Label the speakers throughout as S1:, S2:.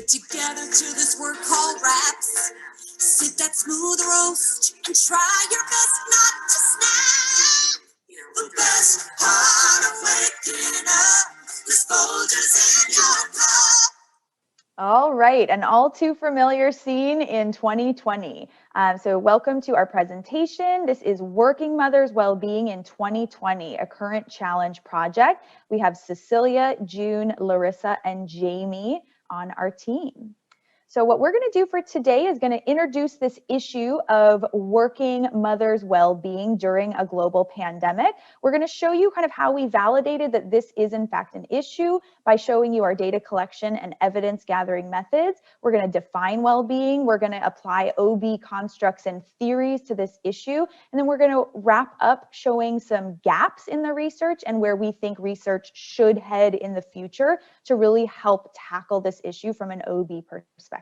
S1: Get together to this word called raps. Sip that smooth roast and try your best not to snap. The best part of waking up is Folgers in your cup.
S2: All right, an all too familiar scene in 2020. So welcome to our presentation. This is Working Mothers Wellbeing in 2020, a current challenge project. We have Cecilia, June, Larissa, and Jamie on our team. So what we're going to do for today is going to introduce this issue of working mothers' well-being during a global pandemic. We're going to show you kind of how we validated that this is in fact an issue by showing you our data collection and evidence gathering methods. We're going to define well-being. We're going to apply OB constructs and theories to this issue. And then we're going to wrap up showing some gaps in the research and where we think research should head in the future to really help tackle this issue from an OB perspective.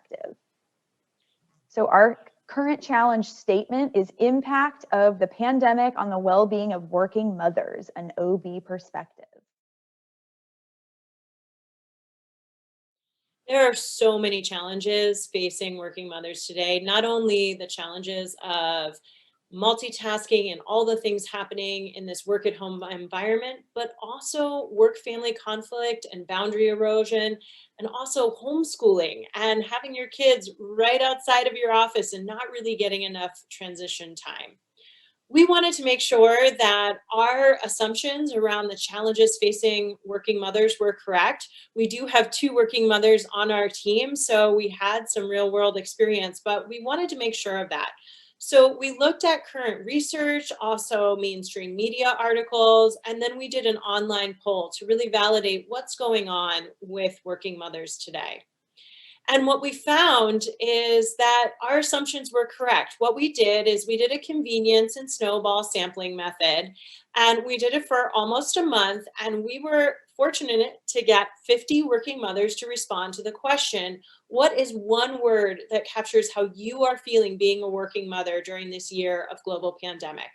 S2: So our current challenge statement is impact of the pandemic on the well-being of working mothers, an OB perspective.
S3: There are so many challenges facing working mothers today, not only the challenges of multitasking and all the things happening in this work at home environment, but also work family conflict and boundary erosion, and also homeschooling and having your kids right outside of your office and not really getting enough transition time. We wanted to make sure that our assumptions around the challenges facing working mothers were correct. We do have two working mothers on our team, so we had some real world experience, but we wanted to make sure of that. So we looked at current research, also mainstream media articles, and then we did an online poll to really validate what's going on with working mothers today. And what we found is that our assumptions were correct. What we did is we did a convenience and snowball sampling method, and we did it for almost a month, and we were fortunate to get 50 working mothers to respond to the question, what is one word that captures how you are feeling being a working mother during this year of global pandemic?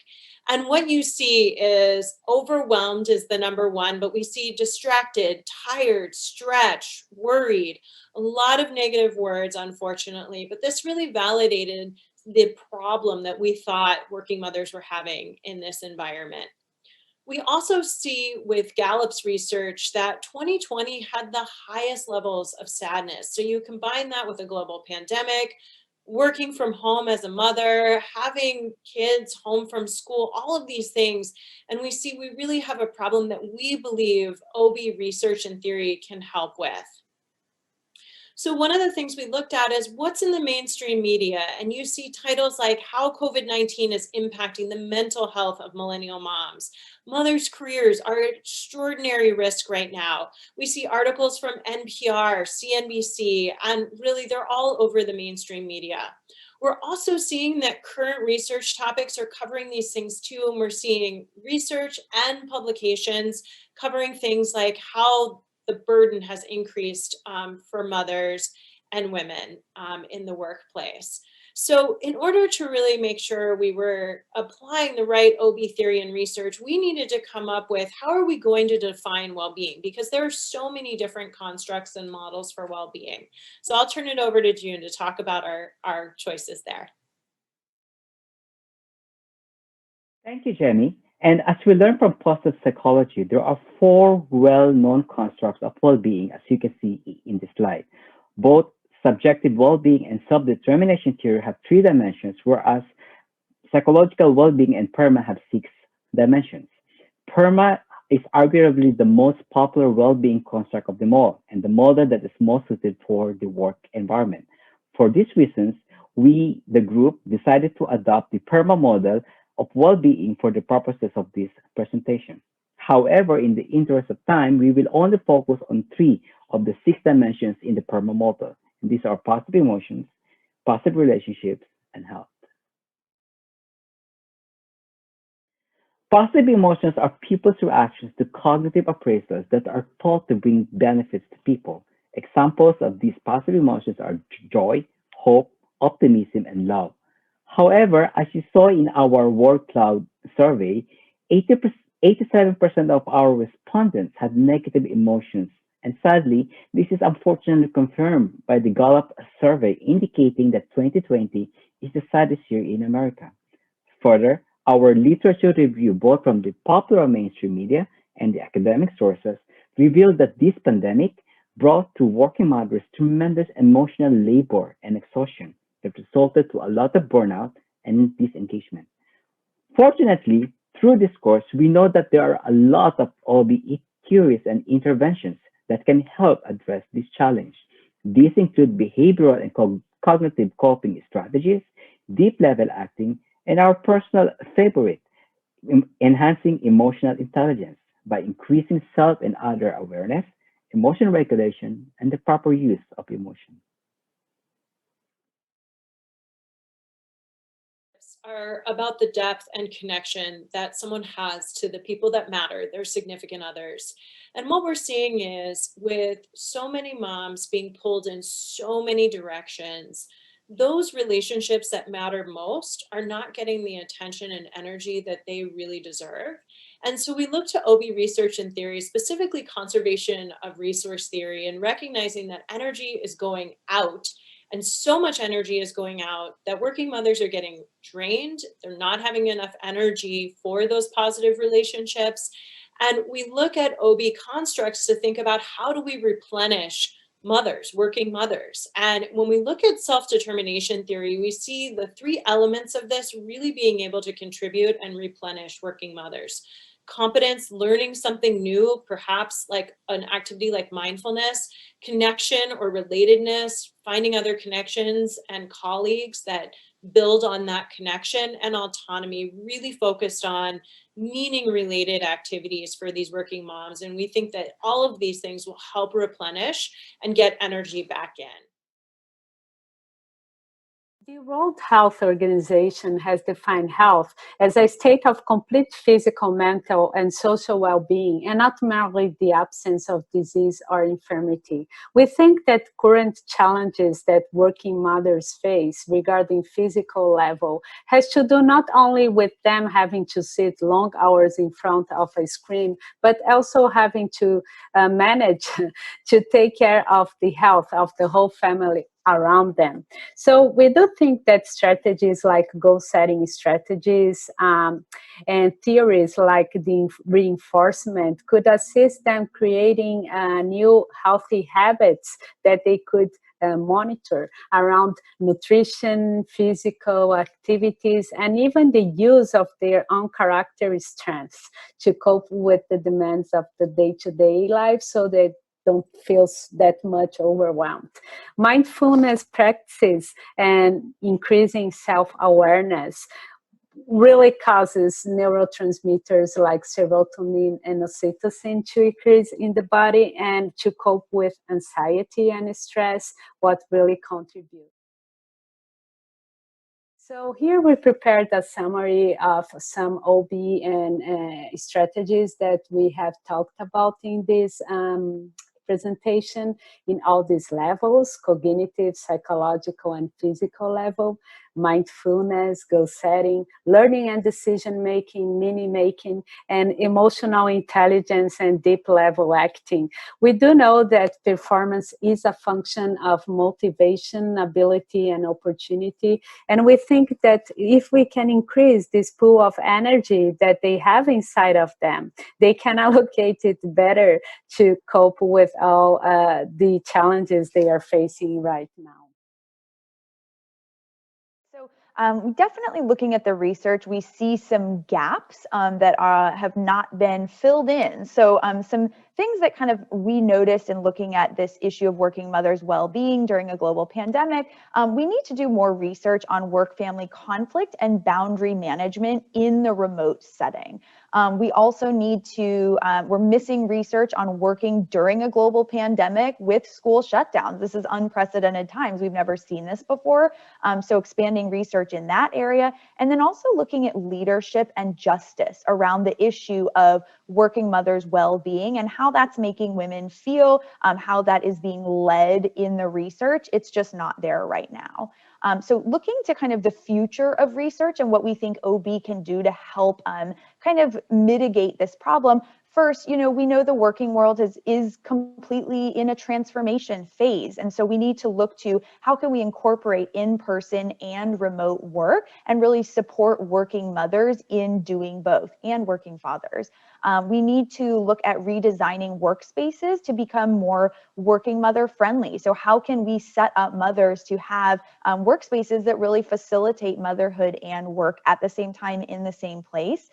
S3: And what you see is overwhelmed is the number one, but we see distracted, tired, stretched, worried, a lot of negative words, unfortunately, but this really validated the problem that we thought working mothers were having in this environment. We also see with Gallup's research that 2020 had the highest levels of sadness. So you combine that with a global pandemic, working from home as a mother, having kids home from school, all of these things. And we see we really have a problem that we believe OB research and theory can help with. So one of the things we looked at is what's in the mainstream media, and you see titles like how COVID-19 is impacting the mental health of millennial moms. Mothers' careers are at extraordinary risk right now. We see articles from NPR, CNBC, and really they're all over the mainstream media. We're also seeing that current research topics are covering these things too, and we're seeing research and publications covering things like how the burden has increased for mothers and women in the workplace. So in order to really make sure we were applying the right OB theory and research, we needed to come up with how are we going to define well-being? Because there are so many different constructs and models for well-being. So I'll turn it over to June to talk about our choices there.
S4: Thank you, Jenny. And as we learn from positive psychology, there are four well-known constructs of well-being, as you can see in this slide. Both subjective well-being and self-determination theory have 3 dimensions, whereas psychological well-being and PERMA have 6 dimensions. PERMA is arguably the most popular well-being construct of them all, and the model that is most suited for the work environment. For these reasons, we, the group, decided to adopt the PERMA model of well-being for the purposes of this presentation. However, in the interest of time, we will only focus on 3 of the 6 dimensions in the PERMA model. And these are positive emotions, positive relationships, and health. Positive emotions are people's reactions to cognitive appraisals that are thought to bring benefits to people. Examples of these positive emotions are joy, hope, optimism, and love. However, as you saw in our word cloud survey, 87% of our respondents had negative emotions And sadly, this is unfortunately confirmed by the Gallup survey indicating that 2020 is the saddest year in America. Further, our literature review, both from the popular mainstream media and the academic sources, revealed that this pandemic brought to working mothers tremendous emotional labor and exhaustion that resulted to a lot of burnout and disengagement. Fortunately, through this course, we know that there are a lot of albeit theories and interventions that can help address this challenge. These include behavioral and cognitive coping strategies, deep level acting, and our personal favorite, enhancing emotional intelligence by increasing self and other awareness, emotion regulation, and the proper use of emotion.
S3: Are about the depth and connection that someone has to the people that matter, their significant others. And what we're seeing is with so many moms being pulled in so many directions, those relationships that matter most are not getting the attention and energy that they really deserve. And so we look to OB research and theory, specifically conservation of resource theory, and recognizing that energy is going out and so much energy is going out that working mothers are getting drained. They're not having enough energy for those positive relationships. And we look at OB constructs to think about how do we replenish mothers, working mothers. And when we look at self determination theory, we see the three elements of this really being able to contribute and replenish working mothers. Competence, learning something new, perhaps like an activity like mindfulness, connection or relatedness, finding other connections and colleagues that build on that connection, and autonomy, really focused on meaning related activities for these working moms. And we think that all of these things will help replenish and get energy back in.
S1: The World Health Organization has defined health as a state of complete physical, mental, and social well being, and not merely the absence of disease or infirmity. We think that current challenges that working mothers face regarding physical level has to do not only with them having to sit long hours in front of a screen, but also having to manage to take care of the health of the whole family around them. So we do think that strategies like goal setting strategies and theories like the reinforcement could assist them creating new healthy habits that they could monitor around nutrition, physical activities, and even the use of their own character strengths to cope with the demands of the day-to-day life so that don't feel that much overwhelmed. Mindfulness practices and increasing self-awareness really causes neurotransmitters like serotonin and oxytocin to increase in the body and to cope with anxiety and stress, what really contribute. So here we prepared a summary of some OB and strategies that we have talked about in this presentation in all these levels: cognitive, psychological, and physical level, mindfulness, goal setting, learning and decision making, mini making, and emotional intelligence and deep level acting. We do know that performance is a function of motivation, ability, and opportunity. And we think that if we can increase this pool of energy that they have inside of them, they can allocate it better to cope with all the challenges they are facing right now.
S2: So definitely looking at the research, we see some gaps that have not been filled in. So some things that kind of we noticed in looking at this issue of working mothers' well-being during a global pandemic, we need to do more research on work-family conflict and boundary management in the remote setting. We also need to, we're missing research on working during a global pandemic with school shutdowns. This is unprecedented times. We've never seen this before. So expanding research in that area, and then also looking at leadership and justice around the issue of working mothers' well-being and how that's making women feel, how that is being led in the research. It's just not there right now. So looking to kind of the future of research and what we think OB can do to help kind of mitigate this problem. First, we know the working world is completely in a transformation phase. And so we need to look to how can we incorporate in-person and remote work and really support working mothers in doing both, and working fathers. We need to look at redesigning workspaces to become more working mother friendly. So how can we set up mothers to have workspaces that really facilitate motherhood and work at the same time in the same place?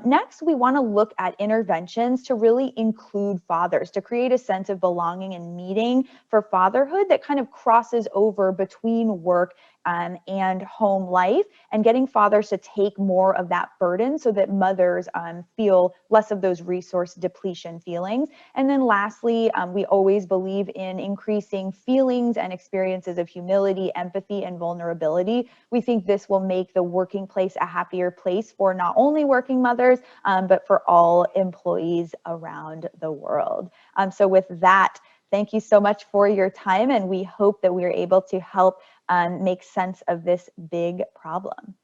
S2: Next, we want to look at interventions to really include fathers, to create a sense of belonging and meeting for fatherhood that kind of crosses over between work and home life, and getting fathers to take more of that burden so that mothers feel less of those resource depletion feelings. And then lastly, we always believe in increasing feelings and experiences of humility, empathy, and vulnerability. We think this will make the working place a happier place for not only working mothers, but for all employees around the world. So with that, thank you so much for your time, and we hope that we are able to help make sense of this big problem.